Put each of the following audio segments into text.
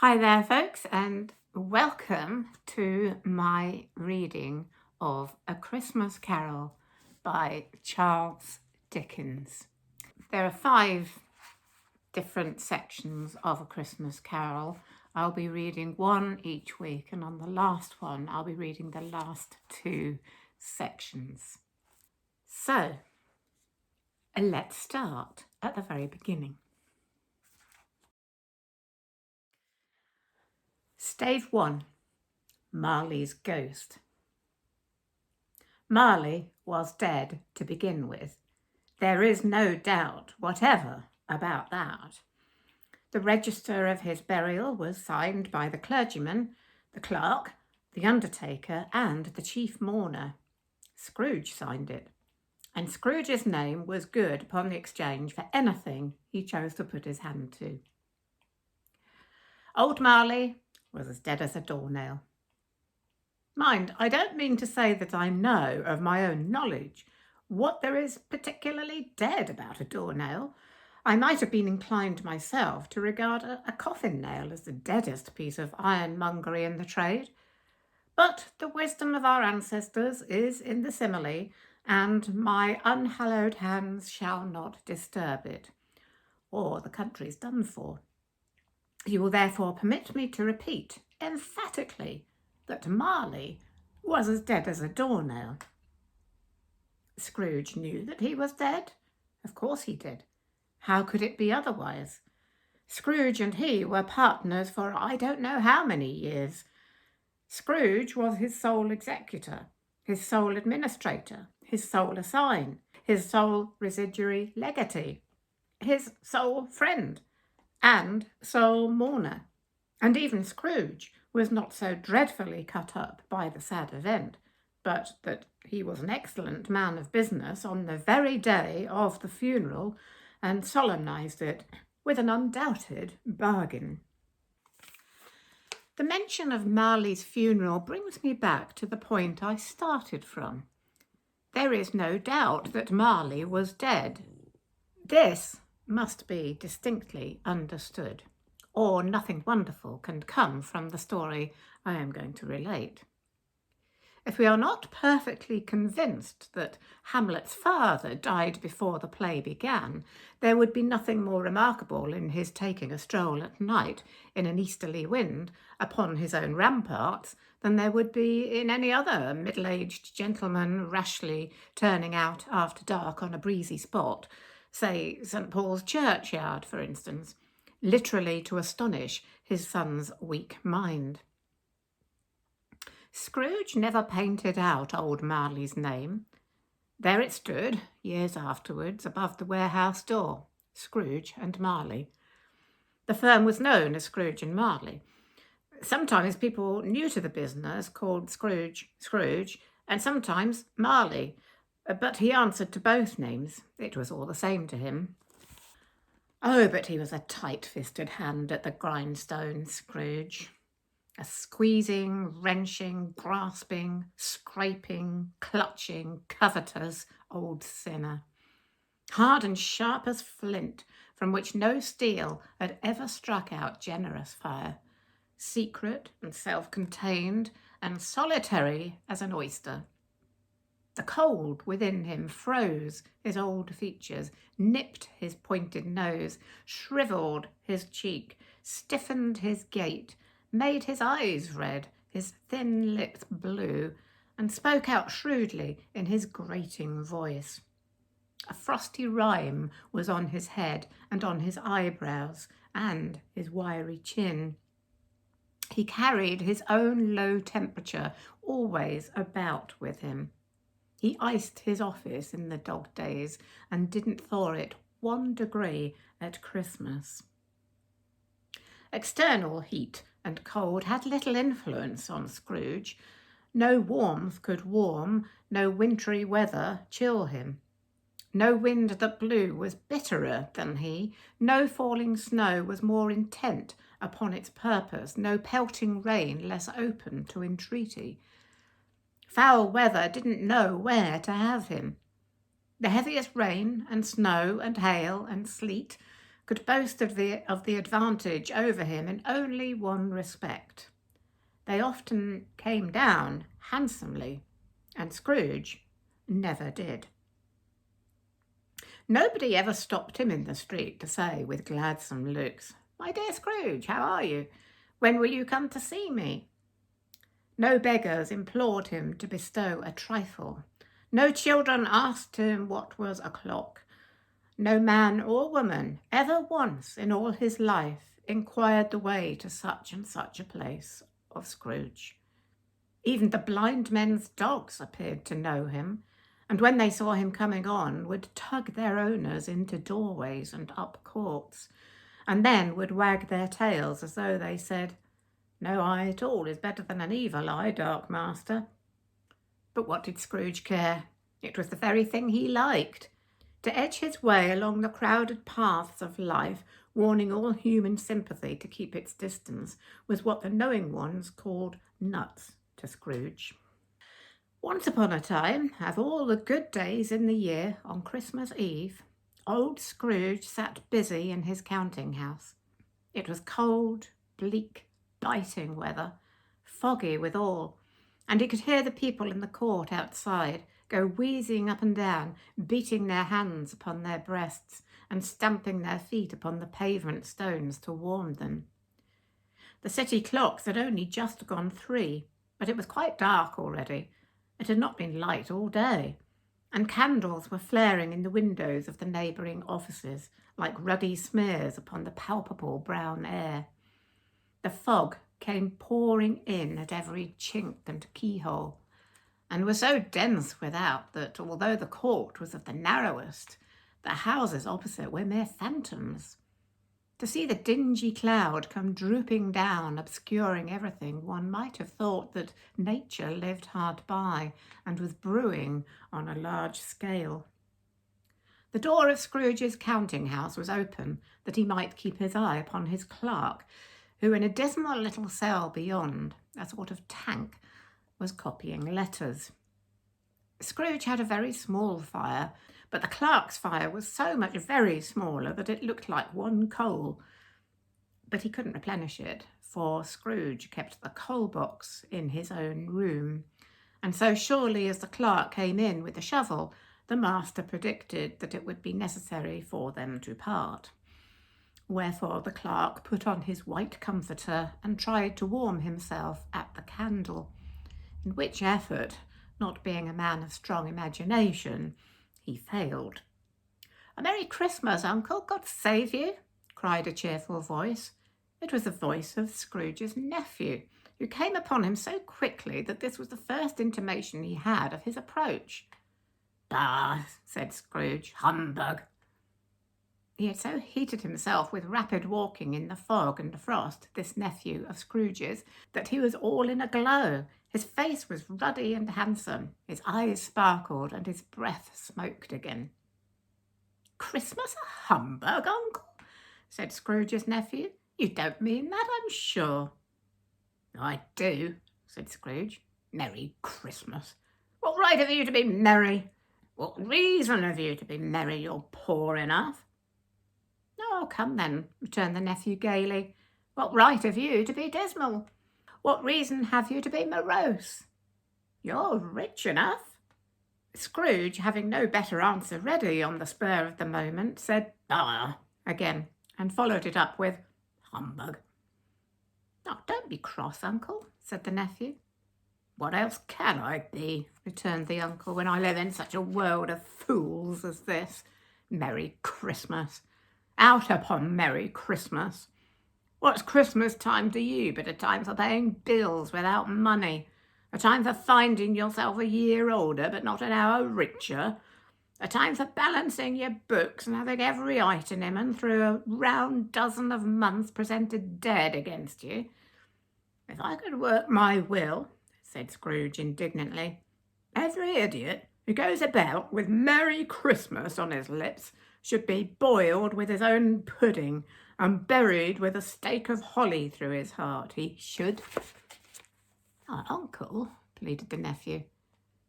Hi there, folks, and welcome to my reading of A Christmas Carol by Charles Dickens. There are 5 different sections of A Christmas Carol. I'll be reading one each week, and on the last one, I'll be reading the last 2 sections. So, let's start at the very beginning. Stave 1, Marley's Ghost. Marley was dead to begin with. There is no doubt whatever about that. The register of his burial was signed by the clergyman, the clerk, the undertaker, and the chief mourner. Scrooge signed it, and Scrooge's name was good upon the exchange for anything he chose to put his hand to. Old Marley was as dead as a doornail. Mind, I don't mean to say that I know of my own knowledge what there is particularly dead about a doornail. I might have been inclined myself to regard a coffin nail as the deadest piece of ironmongery in the trade. But the wisdom of our ancestors is in the simile, and my unhallowed hands shall not disturb it, or the country's done for. You will therefore permit me to repeat emphatically that Marley was as dead as a doornail. Scrooge knew that he was dead. Of course he did. How could it be otherwise? Scrooge and he were partners for I don't know how many years. Scrooge was his sole executor, his sole administrator, his sole assign, his sole residuary legatee, his sole friend, and sole mourner. And even Scrooge was not so dreadfully cut up by the sad event, but that he was an excellent man of business on the very day of the funeral, and solemnized it with an undoubted bargain. The mention of Marley's funeral brings me back to the point I started from. There is no doubt that Marley was dead. This must be distinctly understood, or nothing wonderful can come from the story I am going to relate. If we are not perfectly convinced that Hamlet's father died before the play began, there would be nothing more remarkable in his taking a stroll at night in an easterly wind upon his own ramparts than there would be in any other middle-aged gentleman rashly turning out after dark on a breezy spot, say St. Paul's churchyard, for instance, literally to astonish his son's weak mind. Scrooge never painted out old Marley's name. There it stood, years afterwards, above the warehouse door, Scrooge and Marley. The firm was known as Scrooge and Marley. Sometimes people new to the business called Scrooge, and sometimes Marley, but he answered to both names. It was all the same to him. Oh, but he was a tight-fisted hand at the grindstone, Scrooge. A squeezing, wrenching, grasping, scraping, clutching, covetous old sinner. Hard and sharp as flint, from which no steel had ever struck out generous fire. Secret and self-contained and solitary as an oyster. The cold within him froze his old features, nipped his pointed nose, shriveled his cheek, stiffened his gait, made his eyes red, his thin lips blue, and spoke out shrewdly in his grating voice. A frosty rime was on his head and on his eyebrows and his wiry chin. He carried his own low temperature always about with him. He iced his office in the dog days and didn't thaw it 1 degree at Christmas. External heat and cold had little influence on Scrooge. No warmth could warm, no wintry weather chill him. No wind that blew was bitterer than he, no falling snow was more intent upon its purpose, no pelting rain less open to entreaty. Foul weather didn't know where to have him. The heaviest rain and snow and hail and sleet could boast of the advantage over him in only one respect. They often came down handsomely, and Scrooge never did. Nobody ever stopped him in the street to say with gladsome looks, "My dear Scrooge, how are you? When will you come to see me?" No beggars implored him to bestow a trifle. No children asked him what was o'clock. No man or woman ever once in all his life inquired the way to such and such a place of Scrooge. Even the blind men's dogs appeared to know him, and when they saw him coming on, would tug their owners into doorways and up courts, and then would wag their tails as though they said, "No eye at all is better than an evil eye, dark master." But what did Scrooge care? It was the very thing he liked. To edge his way along the crowded paths of life, warning all human sympathy to keep its distance, was what the knowing ones called nuts to Scrooge. Once upon a time, of all the good days in the year, on Christmas Eve, old Scrooge sat busy in his counting house. It was cold, bleak, biting weather, foggy withal, and he could hear the people in the court outside go wheezing up and down, beating their hands upon their breasts and stamping their feet upon the pavement stones to warm them. The city clocks had only just gone 3, but it was quite dark already. It had not been light all day, and candles were flaring in the windows of the neighbouring offices like ruddy smears upon the palpable brown air. The fog came pouring in at every chink and keyhole, and was so dense without that, although the court was of the narrowest, the houses opposite were mere phantoms. To see the dingy cloud come drooping down, obscuring everything, one might have thought that nature lived hard by and was brewing on a large scale. The door of Scrooge's counting house was open, that he might keep his eye upon his clerk, who in a dismal little cell beyond, a sort of tank, was copying letters. Scrooge had a very small fire, but the clerk's fire was so much very smaller that it looked like one coal. But he couldn't replenish it, for Scrooge kept the coal box in his own room, and so surely as the clerk came in with the shovel, the master predicted that it would be necessary for them to part. Wherefore the clerk put on his white comforter and tried to warm himself at the candle, in which effort, not being a man of strong imagination, he failed. "A Merry Christmas, Uncle, God save you," cried a cheerful voice. It was the voice of Scrooge's nephew, who came upon him so quickly that this was the first intimation he had of his approach. "Bah," said Scrooge, "humbug." He had so heated himself with rapid walking in the fog and frost, this nephew of Scrooge's, that he was all in a glow. His face was ruddy and handsome, his eyes sparkled, and his breath smoked again. "Christmas a humbug, Uncle?" said Scrooge's nephew. "You don't mean that, I'm sure." "I do," said Scrooge. "Merry Christmas. What right have you to be merry? What reason have you to be merry? You're poor enough." "Oh, come then," returned the nephew gaily. "What right have you to be dismal? What reason have you to be morose? You're rich enough." Scrooge, having no better answer ready on the spur of the moment, said "Ah" again, and followed it up with "humbug." "Oh, don't be cross, Uncle," said the nephew. "What else can I be," returned the uncle, "when I live in such a world of fools as this? Merry Christmas! Out upon Merry Christmas! What's Christmas time to you but a time for paying bills without money, a time for finding yourself a year older but not an hour richer, a time for balancing your books and having every item in them through a round dozen of months presented dead against you? If I could work my will," said Scrooge indignantly, "every idiot who goes about with Merry Christmas on his lips should be boiled with his own pudding and buried with a stake of holly through his heart. He should." "Oh, Uncle," pleaded the nephew.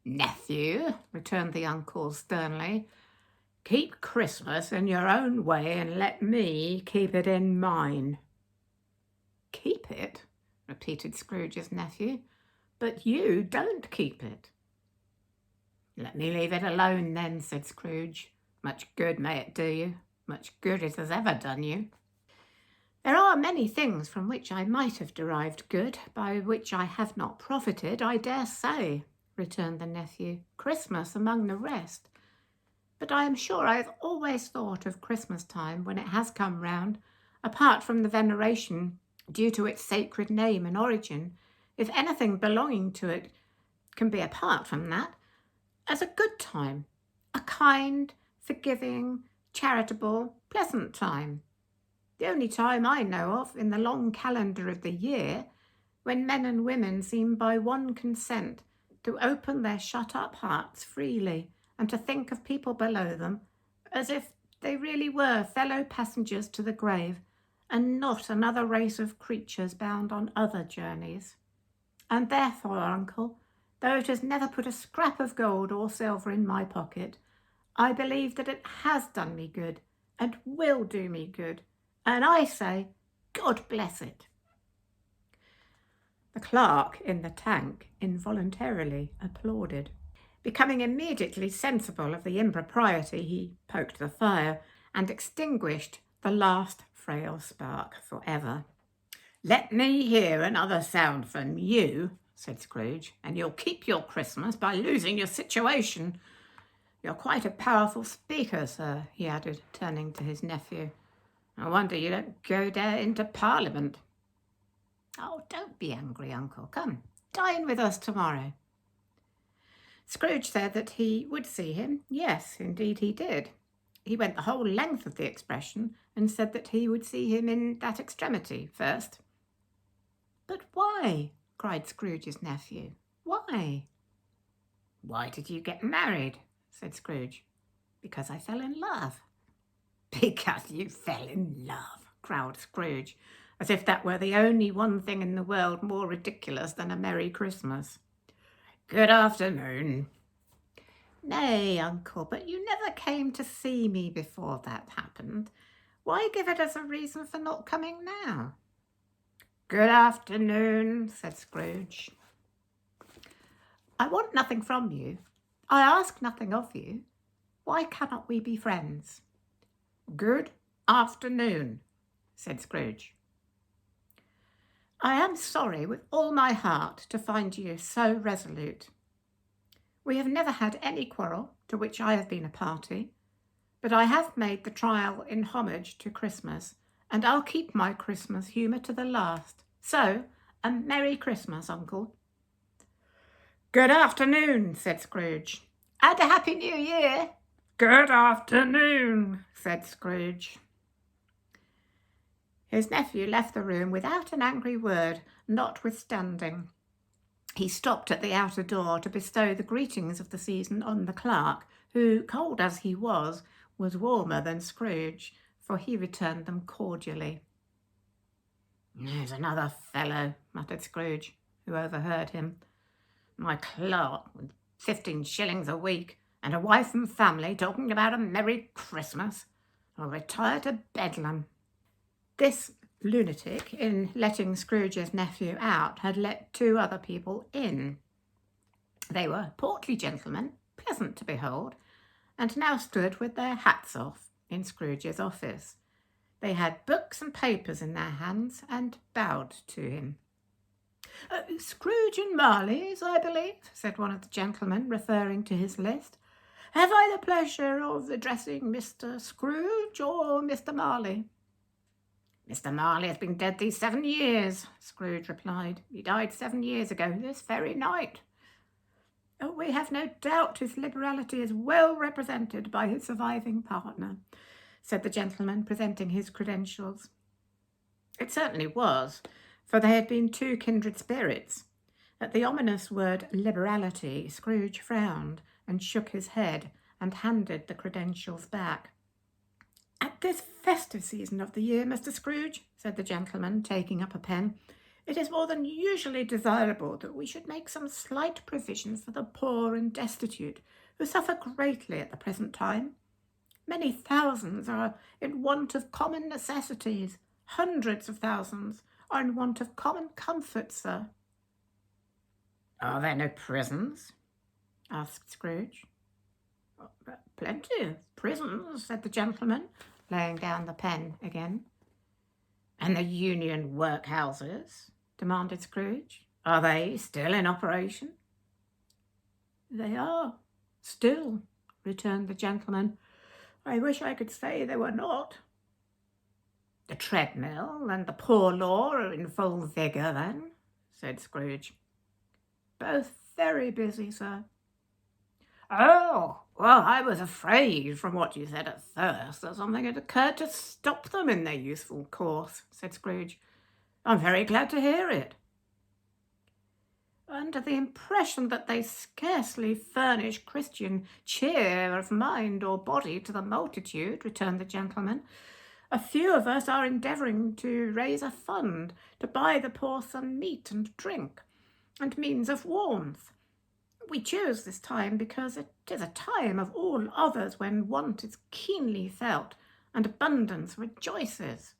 "Nephew," returned the uncle sternly, Keep Christmas in your own way and let me keep it in mine." "Keep it?" repeated Scrooge's nephew. "But you don't keep it." "Let me leave it alone then," said Scrooge. "Much good may it do you. Much good it has ever done you." "There are many things from which I might have derived good, by which I have not profited, I dare say," returned the nephew. "Christmas among the rest. But I am sure I have always thought of Christmas time when it has come round, apart from the veneration due to its sacred name and origin, if anything belonging to it can be apart from that, as a good time, a kind, forgiving, charitable, pleasant time. The only time I know of in the long calendar of the year when men and women seem by one consent to open their shut-up hearts freely and to think of people below them as if they really were fellow passengers to the grave and not another race of creatures bound on other journeys. And therefore, uncle, though it has never put a scrap of gold or silver in my pocket, I believe that it has done me good and will do me good, and I say, God bless it." The clerk in the tank involuntarily applauded. Becoming immediately sensible of the impropriety, he poked the fire and extinguished the last frail spark for ever. "Let me hear another sound from you," said Scrooge, "and you'll keep your Christmas by losing your situation. You're quite a powerful speaker, sir," he added, turning to his nephew. "I wonder you don't go there into Parliament." "Oh, don't be angry, uncle. Come, dine with us tomorrow." Scrooge said that he would see him. Yes, indeed he did. He went the whole length of the expression and said that he would see him in that extremity first. "But why?" cried Scrooge's nephew. "Why?" "Why did you get married?" said Scrooge. "Because I fell in love." "Because you fell in love," growled Scrooge, as if that were the only one thing in the world more ridiculous than a Merry Christmas. "Good afternoon." "Nay, uncle, but you never came to see me before that happened. Why give it as a reason for not coming now?" "Good afternoon," said Scrooge. "I want nothing from you. I ask nothing of you. Why cannot we be friends?" "Good afternoon," said Scrooge. "I am sorry with all my heart to find you so resolute. We have never had any quarrel to which I have been a party, but I have made the trial in homage to Christmas, and I'll keep my Christmas humour to the last. So, a Merry Christmas, uncle." "Good afternoon," said Scrooge. "And a Happy New Year." "Good afternoon," said Scrooge. His nephew left the room without an angry word, notwithstanding. He stopped at the outer door to bestow the greetings of the season on the clerk, who, cold as he was warmer than Scrooge, for he returned them cordially. "There's another fellow," muttered Scrooge, who overheard him. "My clerk, with 15 shillings a week, and a wife and family, talking about a Merry Christmas. I'll retire to Bedlam." This lunatic, in letting Scrooge's nephew out, had let 2 other people in. They were portly gentlemen, pleasant to behold, and now stood with their hats off in Scrooge's office. They had books and papers in their hands and bowed to him. "Scrooge and Marley's, I believe," said one of the gentlemen, referring to his list. "Have I the pleasure of addressing Mr. Scrooge or Mr. Marley?" "Mr. Marley has been dead these 7 years," Scrooge replied. "He died 7 years ago, this very night." "Oh, we have no doubt his liberality is well represented by his surviving partner," said the gentleman, presenting his credentials. It certainly was, for they had been 2 kindred spirits. At the ominous word liberality, Scrooge frowned and shook his head and handed the credentials back. "At this festive season of the year, Mr. Scrooge," said the gentleman, taking up a pen, "it is more than usually desirable that we should make some slight provision for the poor and destitute, who suffer greatly at the present time. Many thousands are in want of common necessities. Hundreds of thousands are in want of common comfort, sir. Are there no prisons? Asked Scrooge. Plenty of prisons, said the gentleman, laying down the pen again. And the union workhouses? Demanded Scrooge. Are they still in operation? They are, still, returned the gentleman. I wish I could say they were not. The treadmill and the poor law are in full vigour, then, said Scrooge. Both very busy, sir. Oh, well, I was afraid from what you said at first that something had occurred to stop them in their useful course, said Scrooge. I'm very glad to hear it. Under the impression that they scarcely furnish Christian cheer of mind or body to the multitude, returned the gentleman, a few of us are endeavouring to raise a fund to buy the poor some meat and drink, and means of warmth. We choose this time because it is a time of all others when want is keenly felt and abundance rejoices.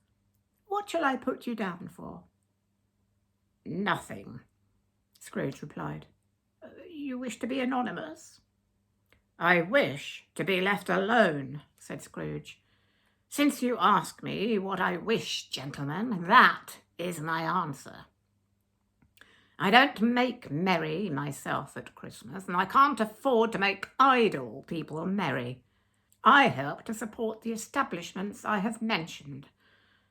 What shall I put you down for? Nothing, Scrooge replied. You wish to be anonymous? I wish to be left alone, said Scrooge. Since you ask me what I wish, gentlemen, that is my answer. I don't make merry myself at Christmas, and I can't afford to make idle people merry. I help to support the establishments I have mentioned.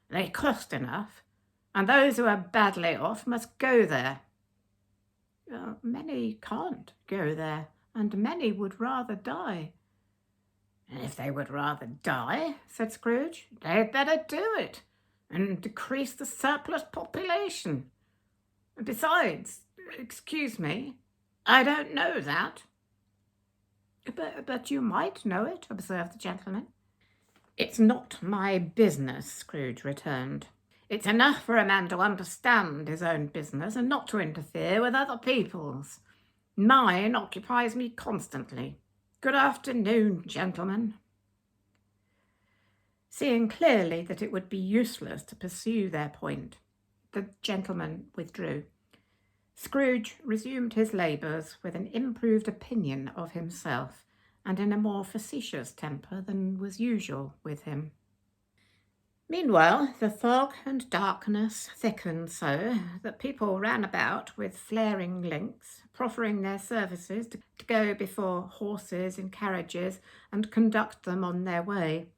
They cost enough, and those who are badly off must go there. Many can't go there, and many would rather die. If they would rather die, said Scrooge, they'd better do it, and decrease the surplus population. Besides, excuse me, I don't know that. But you might know it, observed the gentleman. It's not my business, Scrooge returned. It's enough for a man to understand his own business and not to interfere with other people's. Mine occupies me constantly. Good afternoon, gentlemen. Seeing clearly that it would be useless to pursue their point, the gentleman withdrew. Scrooge resumed his labours with an improved opinion of himself and in a more facetious temper than was usual with him. Meanwhile, the fog and darkness thickened so that people ran about with flaring links, proffering their services to go before horses in carriages and conduct them on their way.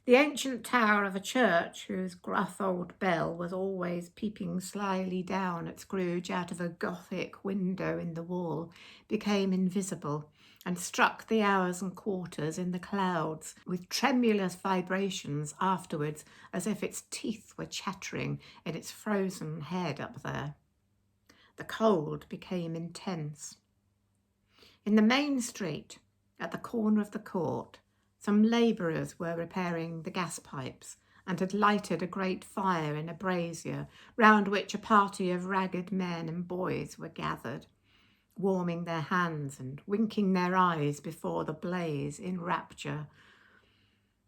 The ancient tower of a church, whose gruff old bell was always peeping slyly down at Scrooge out of a Gothic window in the wall, became invisible and struck the hours and quarters in the clouds with tremulous vibrations afterwards, as if its teeth were chattering in its frozen head up there. The cold became intense. In the main street, at the corner of the court, some labourers were repairing the gas pipes and had lighted a great fire in a brazier, round which a party of ragged men and boys were gathered, warming their hands and winking their eyes before the blaze in rapture.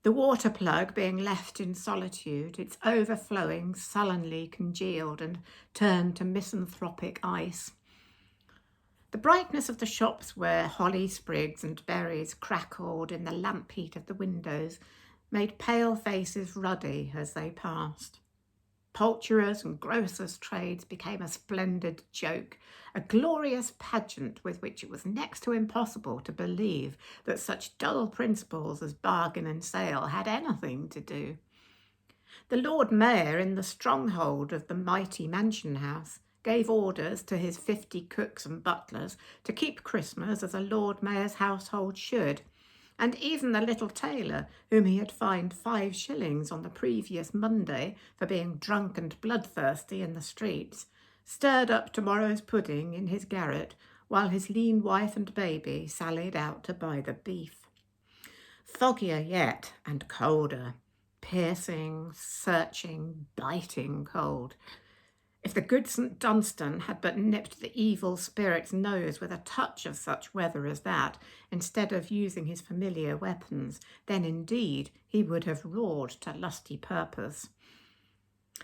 The water plug being left in solitude, its overflowing sullenly congealed and turned to misanthropic ice. The brightness of the shops where holly sprigs and berries crackled in the lamp heat of the windows made pale faces ruddy as they passed. Poulterers' and grocers' trades became a splendid joke, a glorious pageant with which it was next to impossible to believe that such dull principles as bargain and sale had anything to do. The Lord Mayor, in the stronghold of the mighty mansion house, gave orders to his 50 cooks and butlers to keep Christmas as a Lord Mayor's household should, and even the little tailor, whom he had fined 5 shillings on the previous Monday for being drunk and bloodthirsty in the streets, stirred up tomorrow's pudding in his garret, while his lean wife and baby sallied out to buy the beef. Foggier yet, and colder, piercing, searching, biting cold. If the good St. Dunstan had but nipped the evil spirit's nose with a touch of such weather as that, instead of using his familiar weapons, then indeed he would have roared to lusty purpose.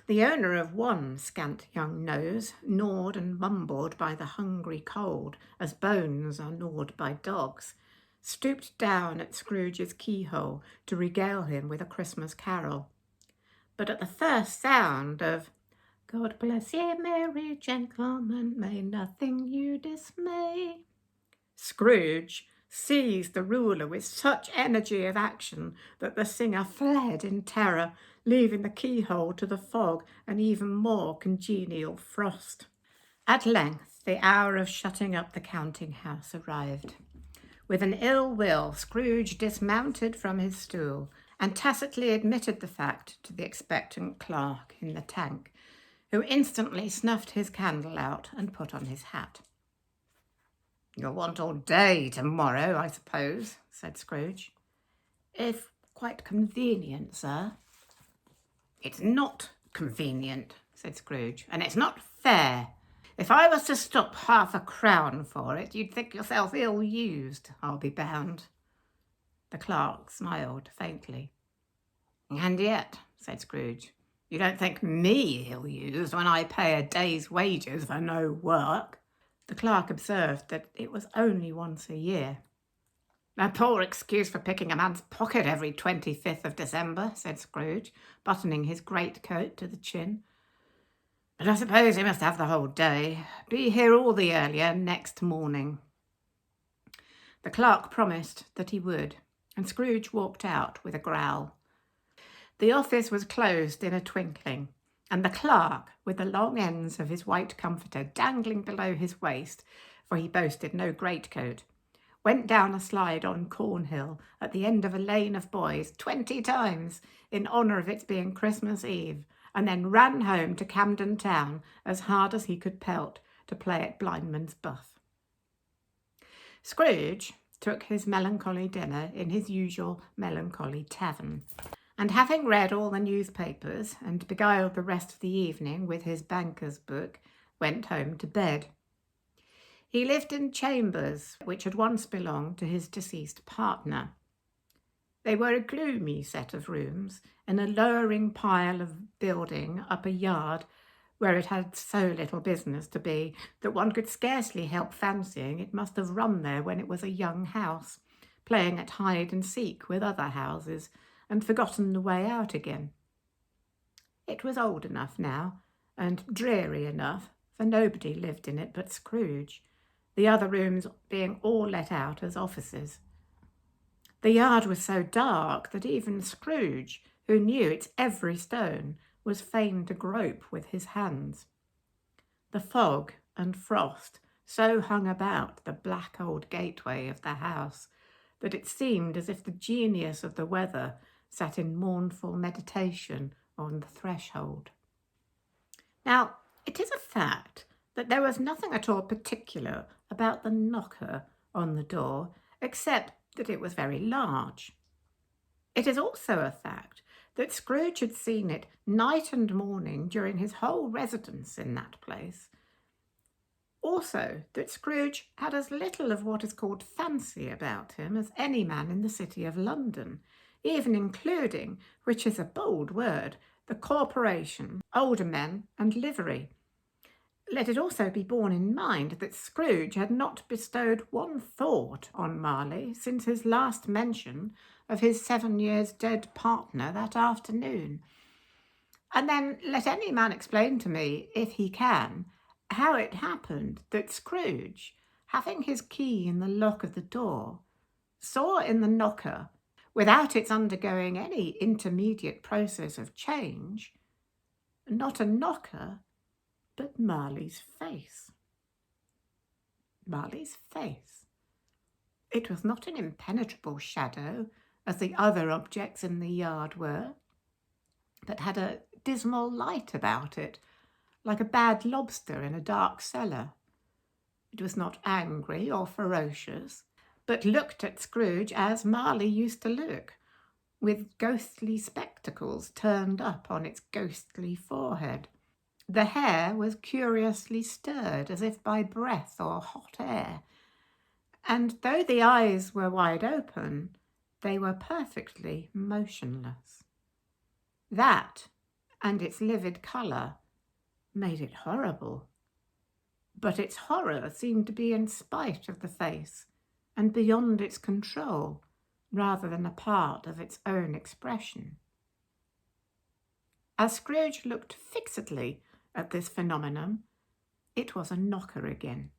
The owner of one scant young nose, gnawed and mumbled by the hungry cold, as bones are gnawed by dogs, stooped down at Scrooge's keyhole to regale him with a Christmas carol. But at the first sound of "God bless ye, merry gentlemen, may nothing you dismay," Scrooge seized the ruler with such energy of action that the singer fled in terror, leaving the keyhole to the fog and even more congenial frost. At length the hour of shutting up the counting-house arrived. With an ill will, Scrooge dismounted from his stool and tacitly admitted the fact to the expectant clerk in the tank, who instantly snuffed his candle out and put on his hat. "You'll want all day tomorrow, I suppose," said Scrooge. "If quite convenient, sir." "It's not convenient," said Scrooge, "and it's not fair. If I was to stop £half-a-crown for it, you'd think yourself ill-used, I'll be bound." The clerk smiled faintly. "And yet," said Scrooge, "you don't think me ill-used when I pay a day's wages for no work." The clerk observed that it was only once a year. "A poor excuse for picking a man's pocket every 25th of December," said Scrooge, buttoning his greatcoat to the chin. "But I suppose he must have the whole day. Be here all the earlier next morning." The clerk promised that he would, and Scrooge walked out with a growl. The office was closed in a twinkling, and the clerk, with the long ends of his white comforter dangling below his waist, for he boasted no greatcoat, went down a slide on Cornhill at the end of a lane of boys 20 times in honour of its being Christmas Eve, and then ran home to Camden Town as hard as he could pelt to play at blindman's buff. Scrooge took his melancholy dinner in his usual melancholy tavern, and having read all the newspapers and beguiled the rest of the evening with his banker's book, went home to bed. He lived in chambers which had once belonged to his deceased partner. They were a gloomy set of rooms in a lowering pile of building up a yard where it had so little business to be that one could scarcely help fancying it must have run there when it was a young house, playing at hide and seek with other houses, and forgotten the way out again. It was old enough now, and dreary enough, for nobody lived in it but Scrooge, the other rooms being all let out as offices. The yard was so dark that even Scrooge, who knew its every stone, was fain to grope with his hands. The fog and frost so hung about the black old gateway of the house that it seemed as if the genius of the weather sat in mournful meditation on the threshold. Now, it is a fact that there was nothing at all particular about the knocker on the door, except that it was very large. It is also a fact that Scrooge had seen it night and morning during his whole residence in that place. Also, that Scrooge had as little of what is called fancy about him as any man in the city of London, even including, which is a bold word, the corporation, aldermen, and livery. Let it also be borne in mind that Scrooge had not bestowed one thought on Marley since his last mention of his 7 years dead partner that afternoon. And then let any man explain to me, if he can, how it happened that Scrooge, having his key in the lock of the door, saw in the knocker, without its undergoing any intermediate process of change, not a knocker, but Marley's face. Marley's face. It was not an impenetrable shadow, as the other objects in the yard were, but had a dismal light about it, like a bad lobster in a dark cellar. It was not angry or ferocious, but looked at Scrooge as Marley used to look, with ghostly spectacles turned up on its ghostly forehead. The hair was curiously stirred, as if by breath or hot air, and though the eyes were wide open, they were perfectly motionless. That, and its livid colour, made it horrible. But its horror seemed to be in spite of the face and beyond its control, rather than a part of its own expression. As Scrooge looked fixedly at this phenomenon, it was a knocker again.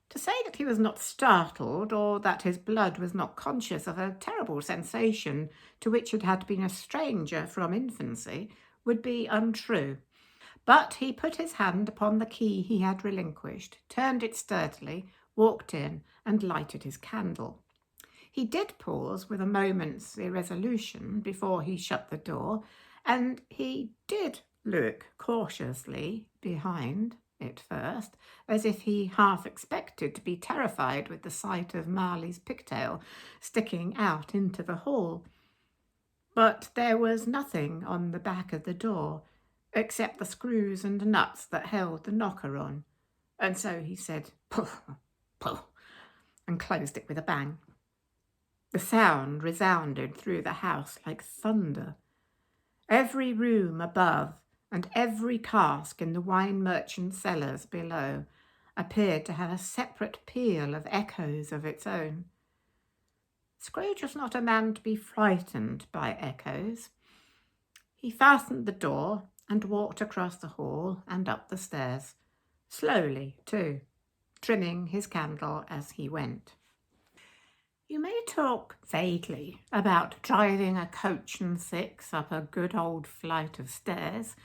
To say that he was not startled, or that his blood was not conscious of a terrible sensation to which it had been a stranger from infancy, would be untrue. But he put his hand upon the key he had relinquished, turned it sturdily, walked in, and lighted his candle. He did pause with a moment's irresolution before he shut the door, and he did look cautiously behind it first, as if he half expected to be terrified with the sight of Marley's pigtail sticking out into the hall. But there was nothing on the back of the door, except the screws and nuts that held the knocker on, and so he said, "Puh, puh," and closed it with a bang. The sound resounded through the house like thunder. Every room above and every cask in the wine merchant's cellars below appeared to have a separate peal of echoes of its own. Scrooge was not a man to be frightened by echoes. He fastened the door and walked across the hall and up the stairs, slowly too, trimming his candle as he went. You may talk vaguely about driving a coach and six up a good old flight of stairs,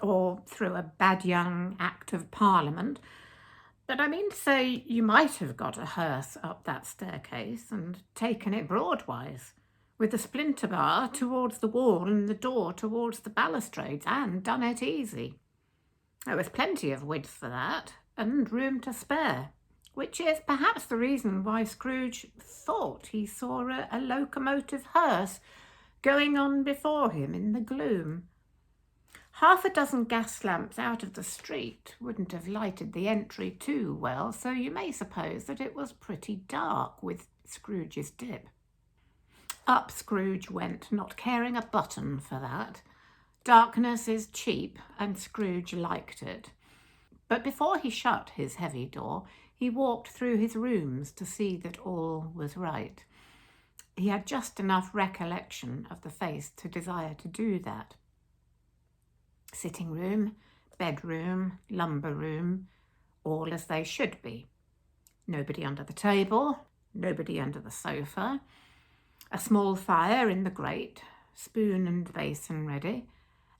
or through a bad young Act of Parliament, but I mean to say you might have got a hearse up that staircase and taken it broadwise, with the splinter bar towards the wall and the door towards the balustrades, and done it easy. There was plenty of width for that, and room to spare, which is perhaps the reason why Scrooge thought he saw a locomotive hearse going on before him in the gloom. Half a dozen gas lamps out of the street wouldn't have lighted the entry too well, so you may suppose that it was pretty dark with Scrooge's dip. Up Scrooge went, not caring a button for that. Darkness is cheap, and Scrooge liked it. But before he shut his heavy door, he walked through his rooms to see that all was right. He had just enough recollection of the face to desire to do that. Sitting room, bedroom, lumber room, all as they should be. Nobody under the table, nobody under the sofa. A small fire in the grate, spoon and basin ready,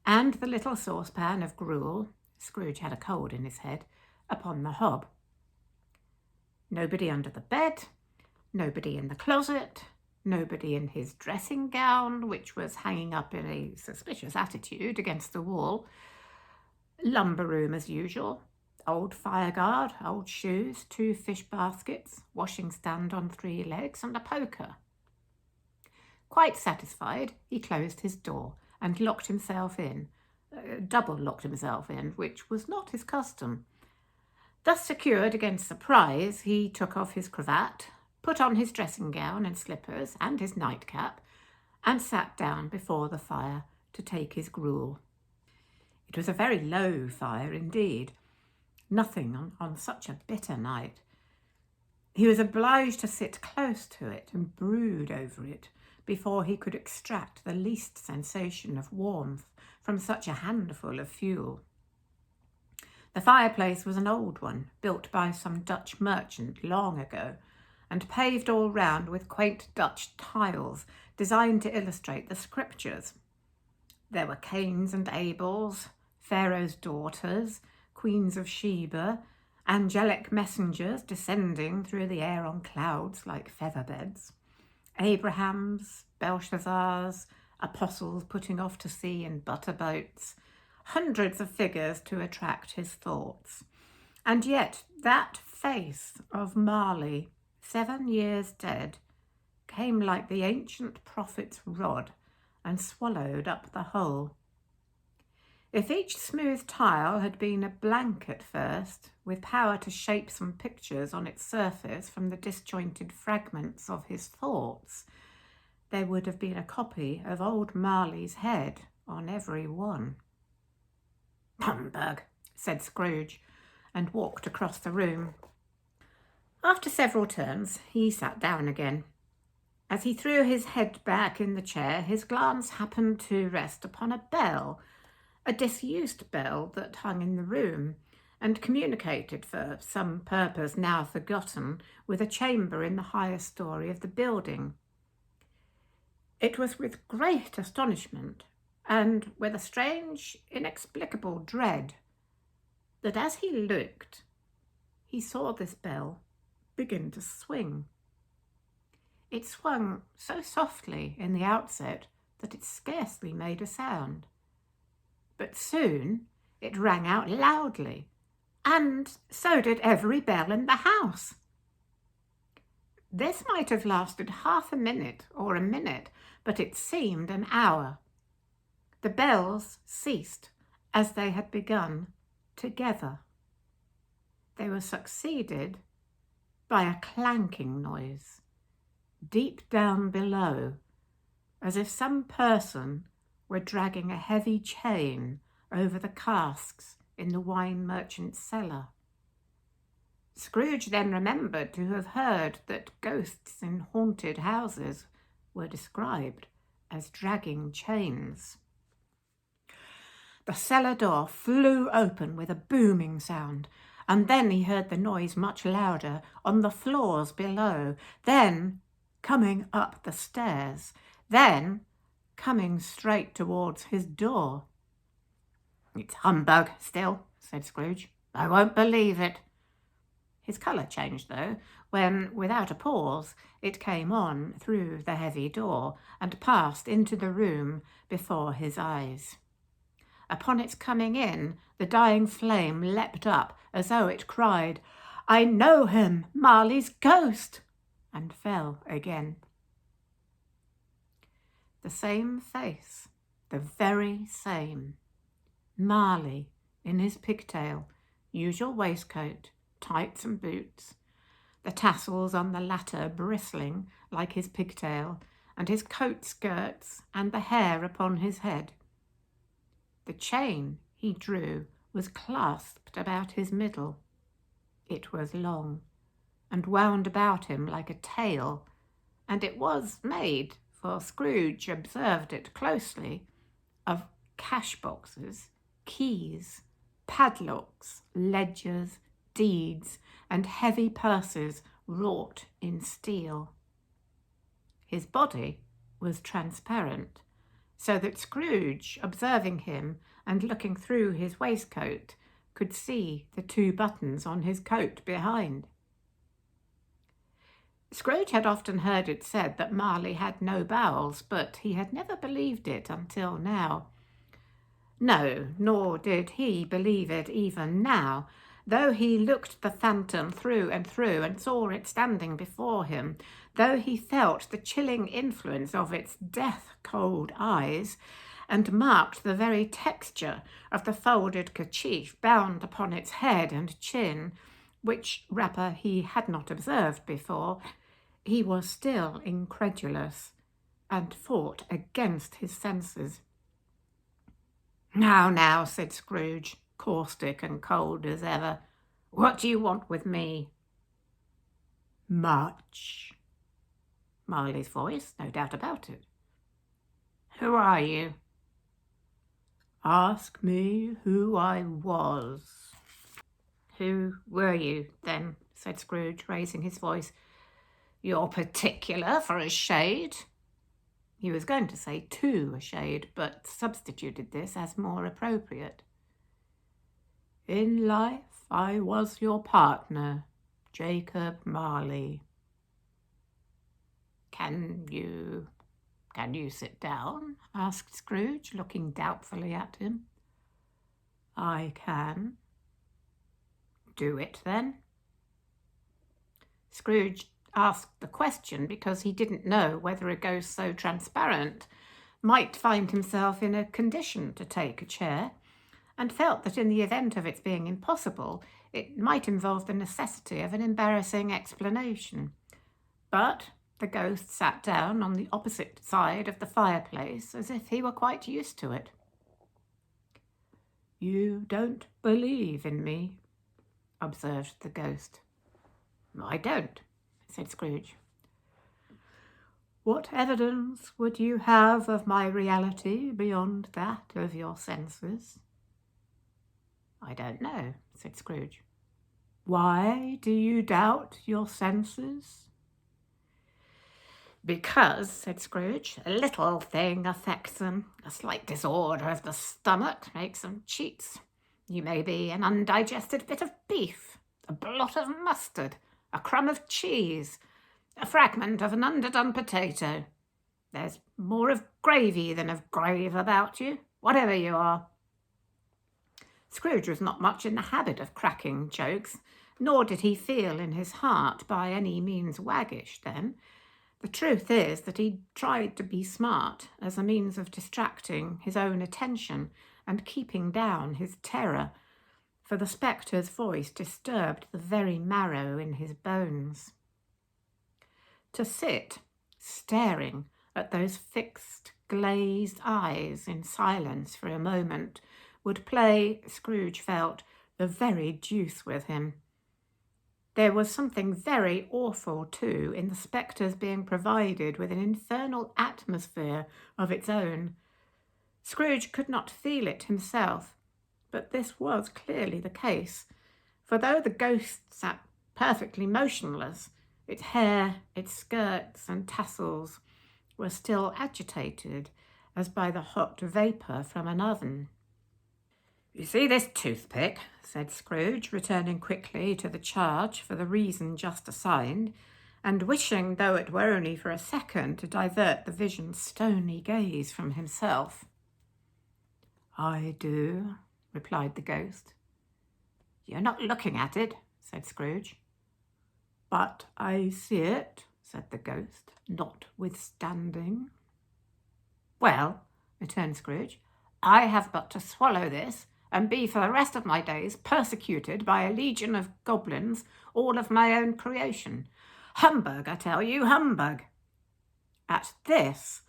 and the little saucepan of gruel, Scrooge had a cold in his head, upon the hob. Nobody under the bed, nobody in the closet, nobody in his dressing gown, which was hanging up in a suspicious attitude against the wall. Lumber room as usual. Old fireguard, old shoes, 2 fish baskets, washing stand on 3 legs, and a poker. Quite satisfied, he closed his door and locked himself in, double locked himself in, which was not his custom. Thus secured against surprise, he took off his cravat, put on his dressing gown and slippers and his nightcap, and sat down before the fire to take his gruel. It was a very low fire indeed, nothing on such a bitter night. He was obliged to sit close to it and brood over it before he could extract the least sensation of warmth from such a handful of fuel. The fireplace was an old one, built by some Dutch merchant long ago, and paved all round with quaint Dutch tiles designed to illustrate the scriptures. There were Cains and Abels, Pharaoh's daughters, queens of Sheba, angelic messengers descending through the air on clouds like feather beds, Abrahams, Belshazzars, apostles putting off to sea in butter boats, hundreds of figures to attract his thoughts. And yet that face of Marley, 7 years dead, came like the ancient prophet's rod and swallowed up the whole. If each smooth tile had been a blank at first, with power to shape some pictures on its surface from the disjointed fragments of his thoughts, there would have been a copy of old Marley's head on every one. "Humbug," said Scrooge, and walked across the room. After several turns, he sat down again. As he threw his head back in the chair, his glance happened to rest upon a bell, a disused bell that hung in the room, and communicated for some purpose now forgotten with a chamber in the highest story of the building. It was with great astonishment, and with a strange, inexplicable dread, that as he looked, he saw this bell begin to swing. It swung so softly in the outset that it scarcely made a sound. But soon it rang out loudly, and so did every bell in the house. This might have lasted half a minute or a minute, but it seemed an hour. The bells ceased as they had begun, together. They were succeeded by a clanking noise, deep down below, as if some person were dragging a heavy chain over the casks in the wine merchant's cellar. Scrooge then remembered to have heard that ghosts in haunted houses were described as dragging chains. The cellar door flew open with a booming sound, and then he heard the noise much louder on the floors below, then coming up the stairs, then coming straight towards his door. "It's humbug still," said Scrooge. "I won't believe it." His colour changed, though, when, without a pause, it came on through the heavy door and passed into the room before his eyes. Upon its coming in, the dying flame leapt up as though it cried, "I know him, Marley's ghost!" and fell again. The same face, the very same. Marley in his pigtail, usual waistcoat, tights and boots, the tassels on the latter bristling like his pigtail, and his coat skirts and the hair upon his head. The chain he drew was clasped about his middle. It was long, and wound about him like a tail, and it was made, for Scrooge observed it closely, of cash boxes, keys, padlocks, ledgers, deeds, and heavy purses wrought in steel. His body was transparent, so that Scrooge, observing him and looking through his waistcoat, could see the 2 buttons on his coat behind. Scrooge had often heard it said that Marley had no bowels, but he had never believed it until now. No, nor did he believe it even now, though he looked the phantom through and saw it standing before him, though he felt the chilling influence of its death-cold eyes, and marked the very texture of the folded kerchief bound upon its head and chin, which wrapper he had not observed before, he was still incredulous, and fought against his senses. Now," said Scrooge, caustic and cold as ever, "what do you want with me?" "Much." Marley's voice, no doubt about it. "Who are you?" "Ask me who I was." "Who were you, then?" said Scrooge, raising his voice. "You're particular for a shade." He was going to say "to a shade," but substituted this as more appropriate. "In life I was your partner, Jacob Marley." Can you sit down?" asked Scrooge, looking doubtfully at him. "I can." "Do it, then." Scrooge asked the question because he didn't know whether a ghost so transparent might find himself in a condition to take a chair, and felt that in the event of its being impossible, it might involve the necessity of an embarrassing explanation. But the ghost sat down on the opposite side of the fireplace as if he were quite used to it. "You don't believe in me," observed the ghost. "I don't," said Scrooge. "What evidence would you have of my reality beyond that of your senses?" "I don't know," said Scrooge. "Why do you doubt your senses?" "Because," said Scrooge, "a little thing affects them. A slight disorder of the stomach makes them cheats. You may be an undigested bit of beef, a blot of mustard, a crumb of cheese, a fragment of an underdone potato. There's more of gravy than of grave about you, whatever you are." Scrooge was not much in the habit of cracking jokes, nor did he feel in his heart by any means waggish then. The truth is that he tried to be smart as a means of distracting his own attention and keeping down his terror, for the spectre's voice disturbed the very marrow in his bones. To sit staring at those fixed, glazed eyes in silence for a moment would play, Scrooge felt, the very deuce with him. There was something very awful, too, in the spectre's being provided with an infernal atmosphere of its own. Scrooge could not feel it himself, but this was clearly the case, for though the ghost sat perfectly motionless, its hair, its skirts and tassels were still agitated as by the hot vapour from an oven. "You see this toothpick?" said Scrooge, returning quickly to the charge for the reason just assigned, and wishing, though it were only for a second, to divert the vision's stony gaze from himself. "I do," replied the ghost. "You're not looking at it," said Scrooge. "But I see it," said the ghost, notwithstanding. "Well," returned Scrooge, "I have but to swallow this, and be for the rest of my days persecuted by a legion of goblins, all of my own creation. Humbug, I tell you, humbug!" At this,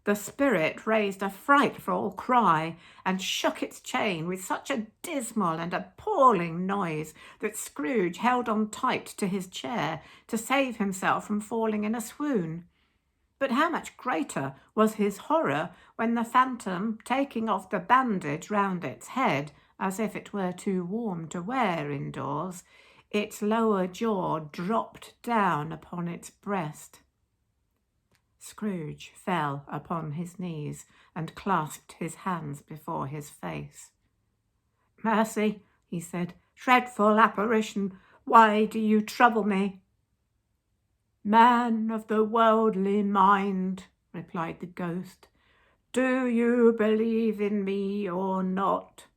the spirit raised a frightful cry and shook its chain with such a dismal and appalling noise that Scrooge held on tight to his chair to save himself from falling in a swoon. But how much greater was his horror when the phantom, taking off the bandage round its head, as if it were too warm to wear indoors, its lower jaw dropped down upon its breast. Scrooge fell upon his knees and clasped his hands before his face. "Mercy," he said, "dreadful apparition, why do you trouble me?" "Man of the worldly mind," replied the ghost, "do you believe in me or not?"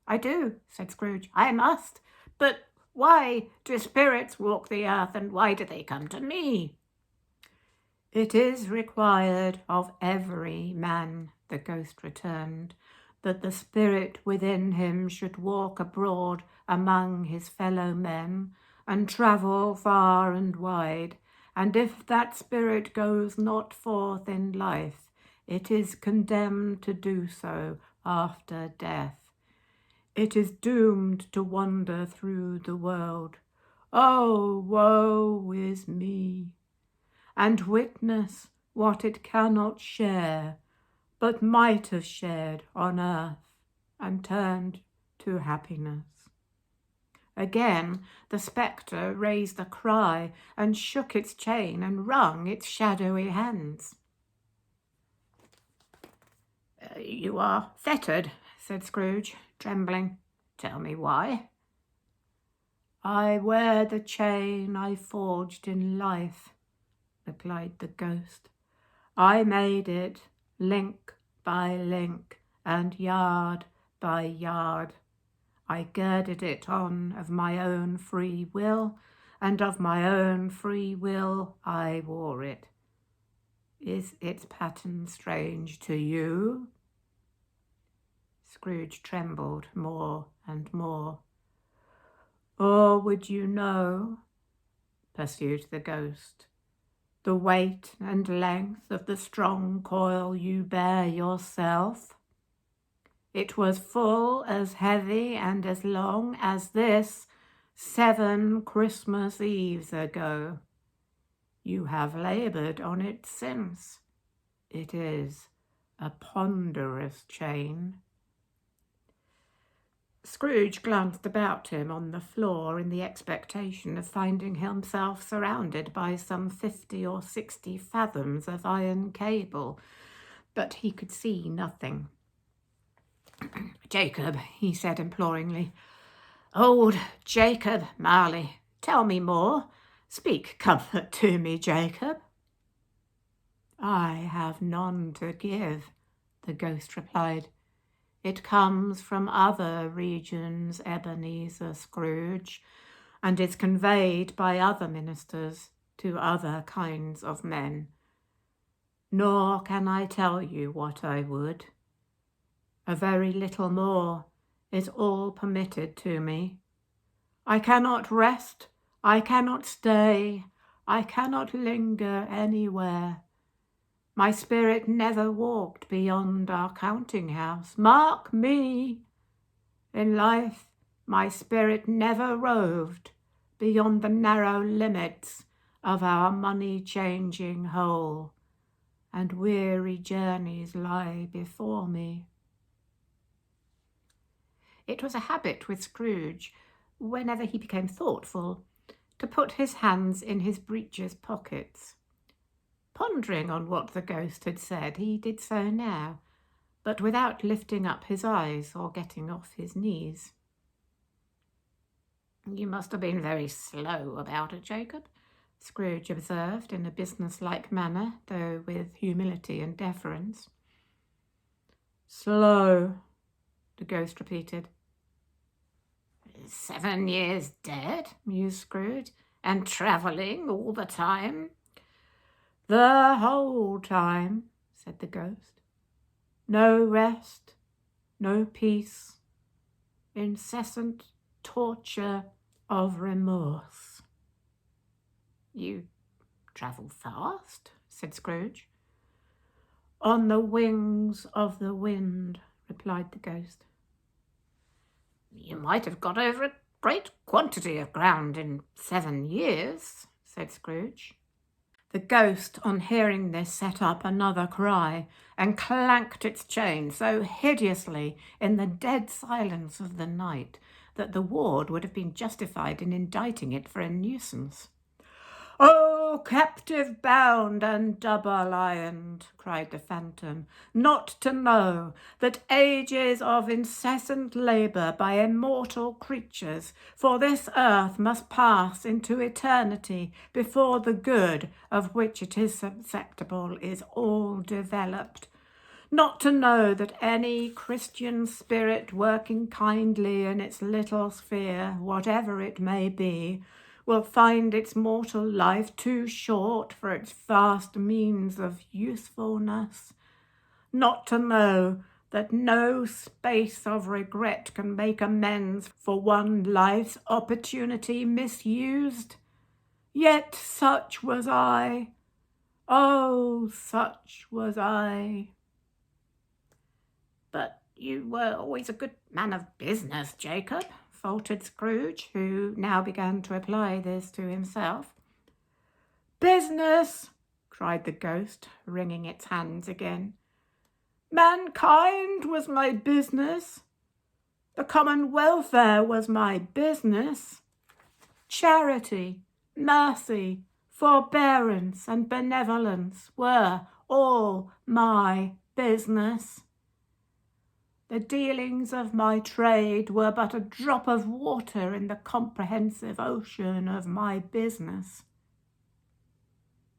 "I do," said Scrooge. "I must. But why do spirits walk the earth, and why do they come to me?" "It is required of every man," the ghost returned, "that the spirit within him should walk abroad among his fellow men, and travel far and wide, and if that spirit goes not forth in life, it is condemned to do so after death. It is doomed to wander through the world. Oh, woe is me! And witness what it cannot share, but might have shared on earth, and turned to happiness." Again the spectre raised a cry and shook its chain and wrung its shadowy hands. "You are fettered," said Scrooge, trembling. "Tell me why." "I wear the chain I forged in life," replied the ghost. "I made it link by link and yard by yard. I girded it on of my own free will, and of my own free will I wore it. Is its pattern strange to you?" Scrooge trembled more and more. "Or would you know," pursued the ghost, "the weight and length of the strong coil you bear yourself? It was full as heavy and as long as this 7 Christmas Eves ago. You have laboured on it since. It is a ponderous chain." Scrooge glanced about him on the floor in the expectation of finding himself surrounded by some 50 or 60 fathoms of iron cable, but he could see nothing. "Jacob," he said imploringly. "Old Jacob Marley, tell me more. Speak comfort to me, Jacob." "I have none to give," the ghost replied. "It comes from other regions, Ebenezer Scrooge, and is conveyed by other ministers to other kinds of men. Nor can I tell you what I would. A very little more is all permitted to me. I cannot rest, I cannot stay, I cannot linger anywhere. My spirit never walked beyond our counting-house. Mark me! In life, my spirit never roved beyond the narrow limits of our money-changing hole, and weary journeys lie before me." It was a habit with Scrooge, whenever he became thoughtful, to put his hands in his breeches pockets. Pondering on what the ghost had said, he did so now, but without lifting up his eyes or getting off his knees. "You must have been very slow about it, Jacob," Scrooge observed in a business-like manner, though with humility and deference. "Slow," the ghost repeated. 7 years dead," mused Scrooge, "and travelling all the time?" "The whole time," said the ghost. "No rest, no peace, incessant torture of remorse." "You travel fast?" said Scrooge. "On the wings of the wind," replied the ghost. "You might have got over a great quantity of ground in 7 years," said Scrooge. The ghost, on hearing this, set up another cry and clanked its chain so hideously in the dead silence of the night that the ward would have been justified in indicting it for a nuisance. "Oh, captive bound and double-ironed," cried the phantom, "not to know that ages of incessant labour by immortal creatures for this earth must pass into eternity before the good of which it is susceptible is all developed. Not to know that any Christian spirit working kindly in its little sphere, whatever it may be, will find its mortal life too short for its vast means of usefulness. Not to know that no space of regret can make amends for one life's opportunity misused. Yet such was I. Oh, such was I." "But you were always a good man of business, Jacob," faltered Scrooge, who now began to apply this to himself. "Business!" cried the ghost, wringing its hands again. "Mankind was my business. The common welfare was my business. Charity, mercy, forbearance, and benevolence were all my business. The dealings of my trade were but a drop of water in the comprehensive ocean of my business."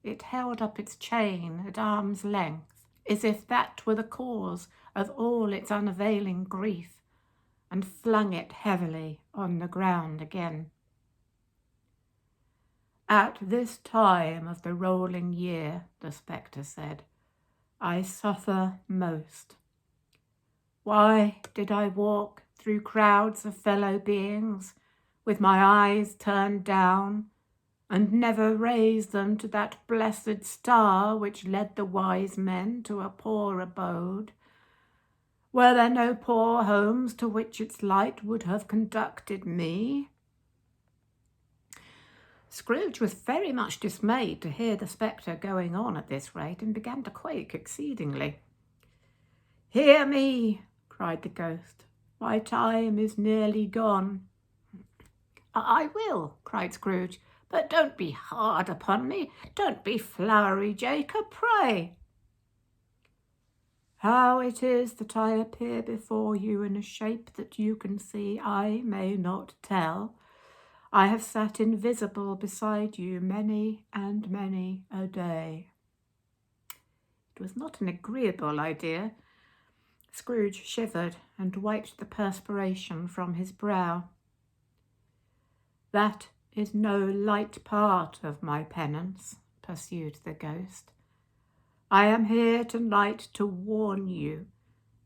It held up its chain at arm's length, as if that were the cause of all its unavailing grief, and flung it heavily on the ground again. "At this time of the rolling year," the spectre said, "I suffer most. Why did I walk through crowds of fellow beings with my eyes turned down, and never raise them to that blessed star which led the wise men to a poor abode? Were there no poor homes to which its light would have conducted me? Scrooge was very much dismayed to hear the spectre going on at this rate, and began to quake exceedingly. "Hear me!" cried the ghost. "My time is nearly gone." "I will," cried Scrooge, "but don't be hard upon me. Don't be flowery, Jacob, pray." "How it is that I appear before you in a shape that you can see, I may not tell. I have sat invisible beside you many and many a day." It was not an agreeable idea. Scrooge shivered and wiped the perspiration from his brow. "That is no light part of my penance," pursued the ghost. "I am here tonight to warn you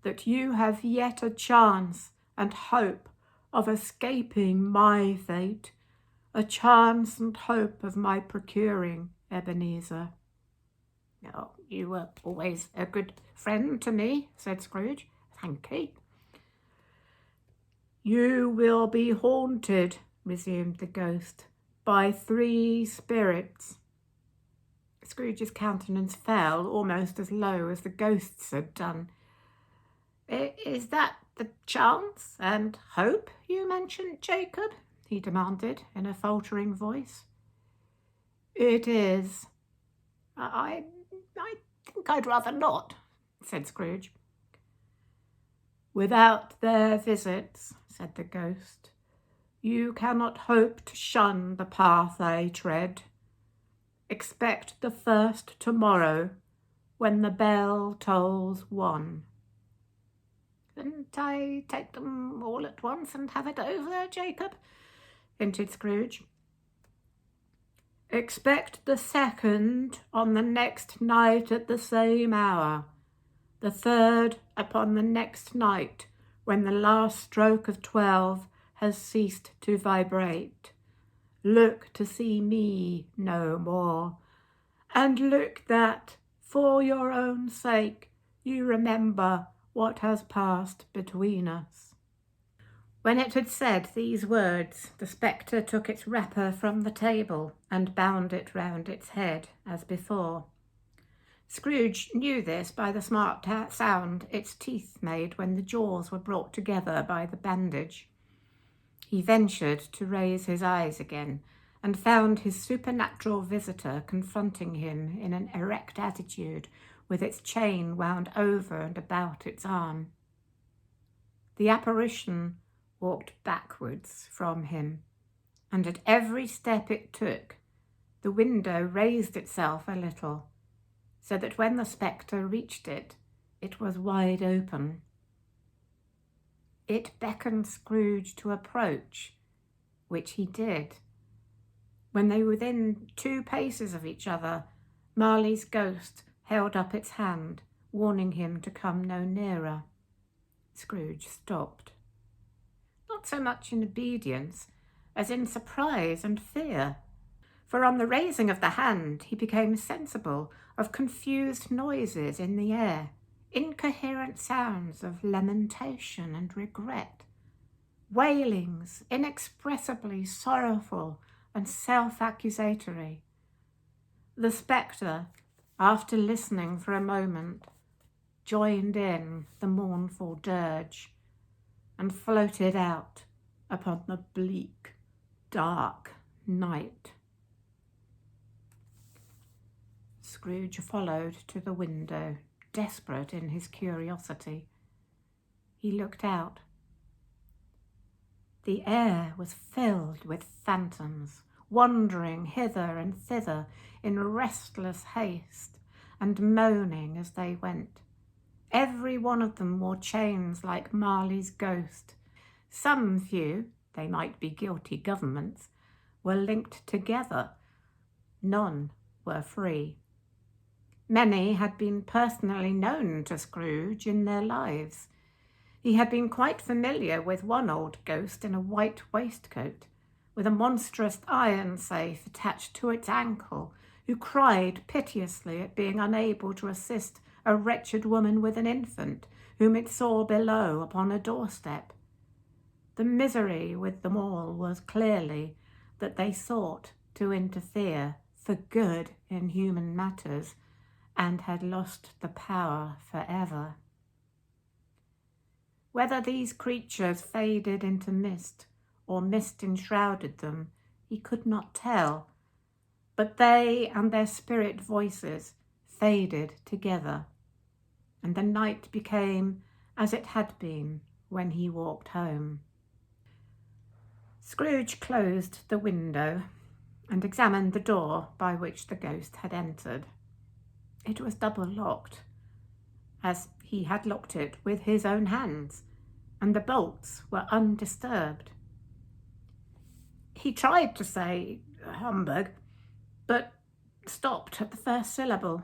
that you have yet a chance and hope of escaping my fate, a chance and hope of my procuring Ebenezer." "Oh, you were always a good friend to me," said Scrooge. "Thank you." "You will be haunted," resumed the ghost, "by 3 spirits." Scrooge's countenance fell almost as low as the ghost's had done. "Is that the chance and hope you mentioned, Jacob?" he demanded in a faltering voice. "It is." I think I'd rather not," said Scrooge. "Without their visits," said the ghost, "you cannot hope to shun the path I tread. Expect the first tomorrow, when the bell tolls 1. "Couldn't I take them all at once and have it over, Jacob?" hinted Scrooge. "Expect the second on the next night at the same hour, the third upon the next night, when the last stroke of 12 has ceased to vibrate. Look to see me no more, and look that, for your own sake, you remember what has passed between us." When it had said these words, the spectre took its wrapper from the table and bound it round its head, as before. Scrooge knew this by the smart sound its teeth made when the jaws were brought together by the bandage. He ventured to raise his eyes again, and found his supernatural visitor confronting him in an erect attitude, with its chain wound over and about its arm. The apparition walked backwards from him, and at every step it took, the window raised itself a little, so that when the spectre reached it, it was wide open. It beckoned Scrooge to approach, which he did. When they were within 2 paces of each other, Marley's ghost held up its hand, warning him to come no nearer. Scrooge stopped. Not so much in obedience as in surprise and fear, for on the raising of the hand he became sensible of confused noises in the air, incoherent sounds of lamentation and regret, wailings inexpressibly sorrowful and self-accusatory. The spectre, after listening for a moment, joined in the mournful dirge, and floated out upon the bleak, dark night. Scrooge followed to the window, desperate in his curiosity. He looked out. The air was filled with phantoms, wandering hither and thither in restless haste, and moaning as they went. Every one of them wore chains like Marley's ghost. Some few, they might be guilty governments, were linked together. None were free. Many had been personally known to Scrooge in their lives. He had been quite familiar with one old ghost in a white waistcoat, with a monstrous iron safe attached to its ankle, who cried piteously at being unable to assist a wretched woman with an infant, whom it saw below upon a doorstep. The misery with them all was clearly that they sought to interfere for good in human matters, and had lost the power forever. Whether these creatures faded into mist, or mist enshrouded them, he could not tell, but they and their spirit voices faded together, and the night became as it had been when he walked home. Scrooge closed the window and examined the door by which the ghost had entered. It was double locked, as he had locked it with his own hands, and the bolts were undisturbed. He tried to say humbug, but stopped at the first syllable,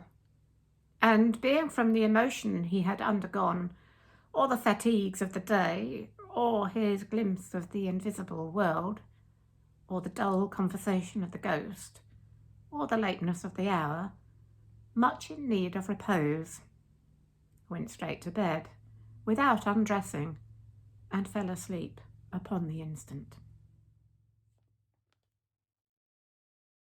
and being from the emotion he had undergone, or the fatigues of the day, or his glimpse of the invisible world, or the dull conversation of the ghost, or the lateness of the hour, much in need of repose, went straight to bed, without undressing, and fell asleep upon the instant.